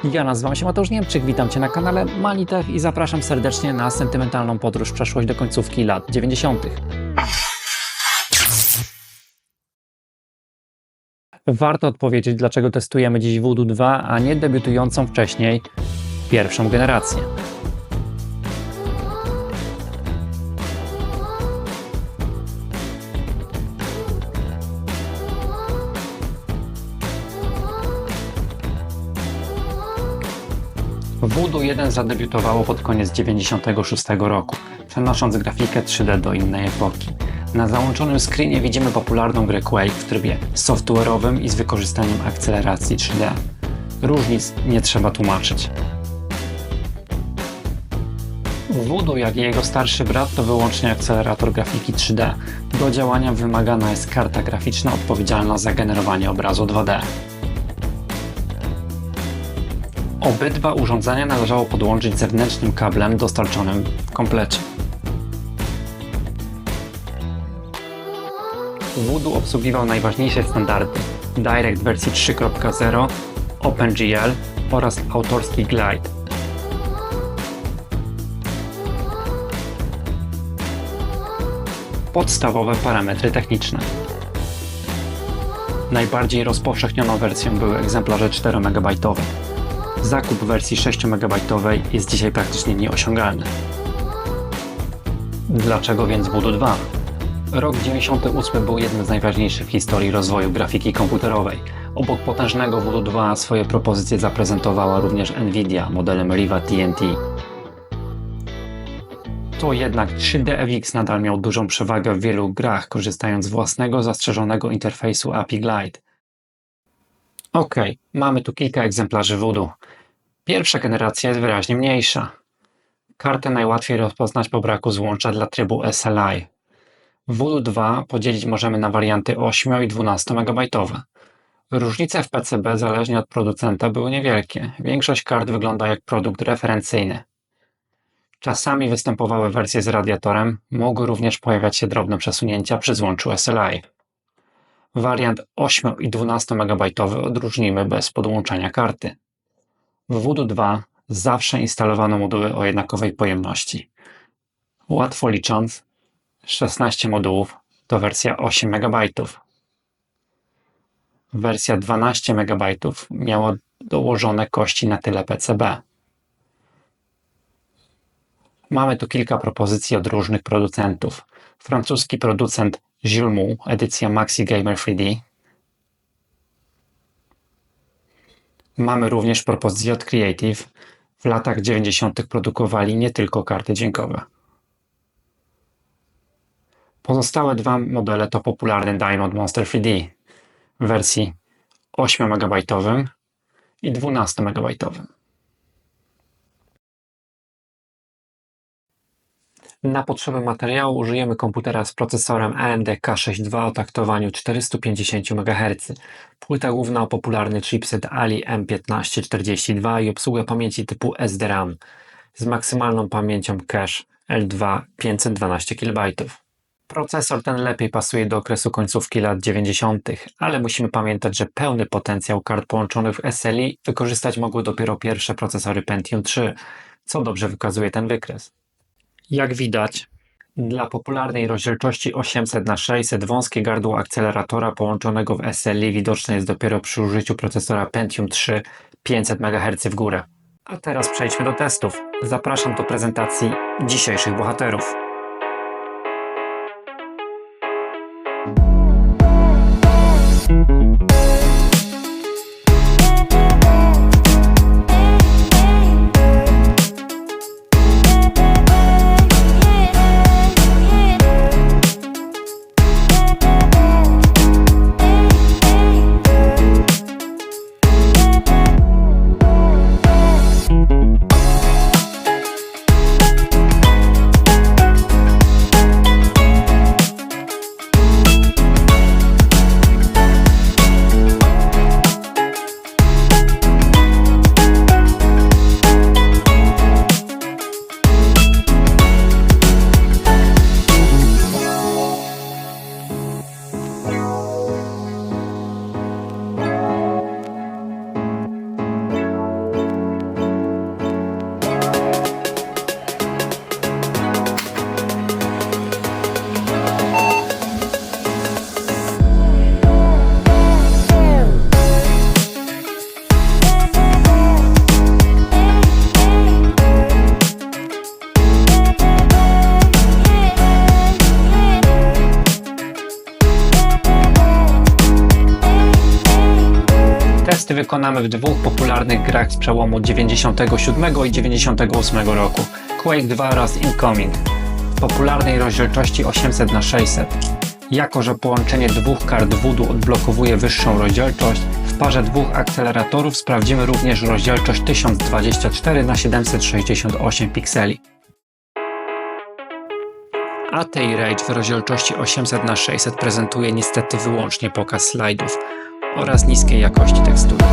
Ja nazywam się Mateusz Niemczyk, witam Cię na kanale Manitech i zapraszam serdecznie na sentymentalną podróż w przeszłość do końcówki lat 90. Warto odpowiedzieć, dlaczego testujemy dziś Voodoo 2, a nie debiutującą wcześniej pierwszą generację. Voodoo 1 zadebiutowało pod koniec 1996 roku, przenosząc grafikę 3D do innej epoki. Na załączonym screenie widzimy popularną grę Quake w trybie software'owym i z wykorzystaniem akceleracji 3D. Różnic nie trzeba tłumaczyć. Voodoo, jak i jego starszy brat, to wyłącznie akcelerator grafiki 3D. Do działania wymagana jest karta graficzna odpowiedzialna za generowanie obrazu 2D. Obydwa urządzenia należało podłączyć zewnętrznym kablem dostarczonym w komplecie. Voodoo obsługiwał najważniejsze standardy Direct wersji 3.0, OpenGL oraz autorski Glide. Podstawowe parametry techniczne. Najbardziej rozpowszechnioną wersją były egzemplarze 4 MB. Zakup wersji 6 MB jest dzisiaj praktycznie nieosiągalny. Dlaczego więc Voodoo 2? Rok 98 był jednym z najważniejszych w historii rozwoju grafiki komputerowej. Obok potężnego Voodoo 2 swoje propozycje zaprezentowała również Nvidia modelem Riva TNT. To jednak 3DFX nadal miał dużą przewagę w wielu grach, korzystając z własnego zastrzeżonego interfejsu API Glide. Ok, mamy tu kilka egzemplarzy Voodoo. Pierwsza generacja jest wyraźnie mniejsza. Kartę najłatwiej rozpoznać po braku złącza dla trybu SLI. Voodoo 2 podzielić możemy na warianty 8 i 12 MB. Różnice w PCB zależnie od producenta były niewielkie. Większość kart wygląda jak produkt referencyjny. Czasami występowały wersje z radiatorem, mogły również pojawiać się drobne przesunięcia przy złączu SLI. Wariant 8 i 12 MB odróżnimy bez podłączania karty. W Voodoo 2 zawsze instalowano moduły o jednakowej pojemności. Łatwo licząc, 16 modułów to wersja 8 MB. Wersja 12 MB miała dołożone kości na tyle PCB. Mamy tu kilka propozycji od różnych producentów. Francuski producent Jules Mu, edycja Maxi Gamer 3D. Mamy również propozycję od Creative. W latach 90. produkowali nie tylko karty dźwiękowe. Pozostałe dwa modele to popularny Diamond Monster 3D w wersji 8 MB i 12 MB. Na potrzeby materiału użyjemy komputera z procesorem AMD K62 o taktowaniu 450 MHz. Płyta główna o popularny chipset Ali M1542 i obsługę pamięci typu SDRAM z maksymalną pamięcią cache L2 512 KB. Procesor ten lepiej pasuje do okresu końcówki lat 90., ale musimy pamiętać, że pełny potencjał kart połączonych w SLI wykorzystać mogły dopiero pierwsze procesory Pentium 3, co dobrze wykazuje ten wykres. Jak widać, dla popularnej rozdzielczości 800×600 wąskie gardło akceleratora połączonego w SLI widoczne jest dopiero przy użyciu procesora Pentium 3 500 MHz w górę. A teraz przejdźmy do testów. Zapraszam do prezentacji dzisiejszych bohaterów. wykonamy w dwóch popularnych grach z przełomu 97 i 98 roku, Quake 2 oraz Incoming, w popularnej rozdzielczości 800x600. Jako że połączenie dwóch kart Voodoo odblokowuje wyższą rozdzielczość, w parze dwóch akceleratorów sprawdzimy również rozdzielczość 1024x768 pikseli. ATI Rage w rozdzielczości 800x600 prezentuje niestety wyłącznie pokaz slajdów oraz niskiej jakości tekstury.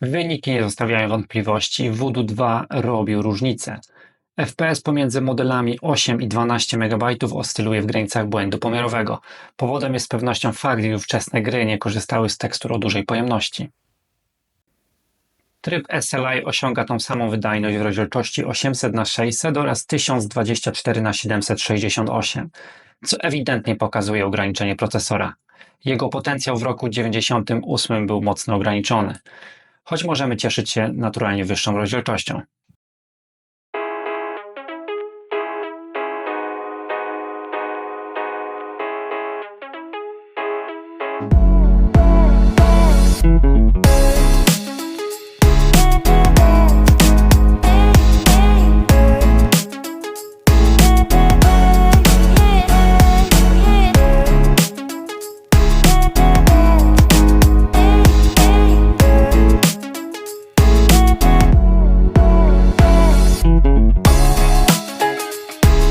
Wyniki nie zostawiają wątpliwości, Voodoo 2 robił różnicę. FPS pomiędzy modelami 8 i 12 MB oscyluje w granicach błędu pomiarowego. Powodem jest z pewnością fakt, iż ówczesne gry nie korzystały z tekstur o dużej pojemności. Tryb SLI osiąga tą samą wydajność w rozdzielczości 800x600 oraz 1024x768, co ewidentnie pokazuje ograniczenie procesora. Jego potencjał w roku 1998 był mocno ograniczony, choć możemy cieszyć się naturalnie wyższą rozdzielczością.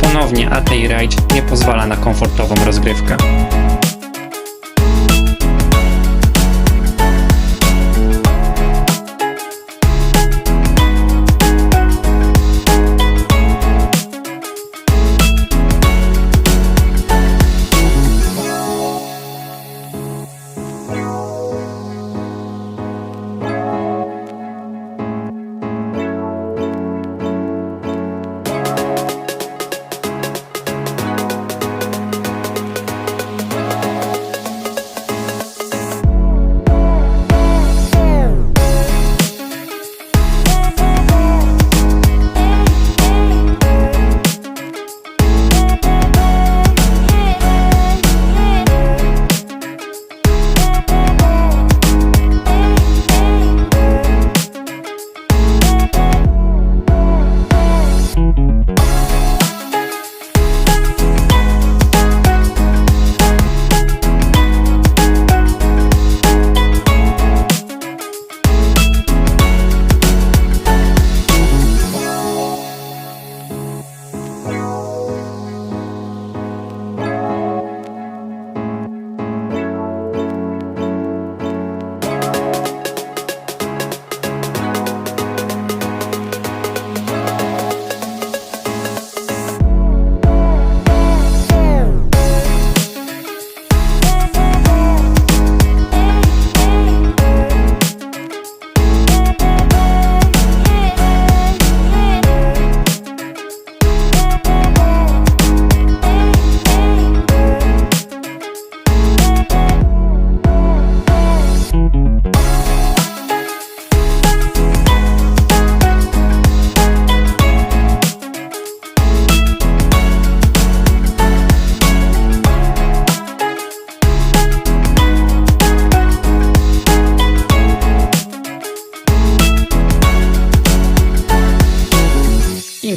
Ponownie ATI Rage nie pozwala na komfortową rozgrywkę.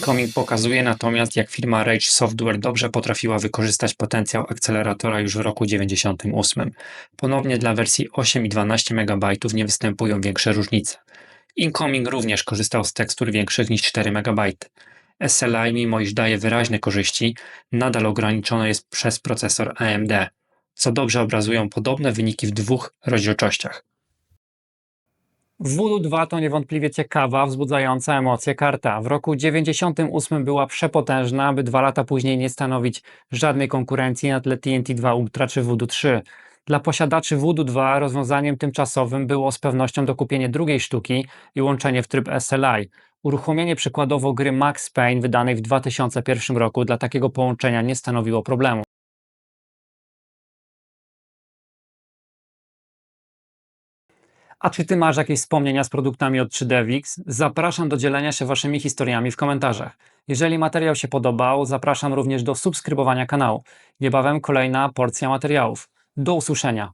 Incoming pokazuje natomiast, jak firma Rage Software dobrze potrafiła wykorzystać potencjał akceleratora już w roku 98. Ponownie dla wersji 8 i 12 MB nie występują większe różnice. Incoming również korzystał z tekstur większych niż 4 MB. SLI, mimo iż daje wyraźne korzyści, nadal ograniczone jest przez procesor AMD, co dobrze obrazują podobne wyniki w dwóch rozdzielczościach. Voodoo 2 to niewątpliwie ciekawa, wzbudzająca emocje karta. W roku 98 była przepotężna, by 2 lata później nie stanowić żadnej konkurencji na tle TNT 2 Ultra czy Voodoo 3. Dla posiadaczy Voodoo 2 rozwiązaniem tymczasowym było z pewnością dokupienie drugiej sztuki i łączenie w tryb SLI. Uruchomienie przykładowo gry Max Payne wydanej w 2001 roku dla takiego połączenia nie stanowiło problemu. A czy ty masz jakieś wspomnienia z produktami od 3DFX? Zapraszam do dzielenia się waszymi historiami w komentarzach. Jeżeli materiał się podobał, zapraszam również do subskrybowania kanału. Niebawem kolejna porcja materiałów. Do usłyszenia.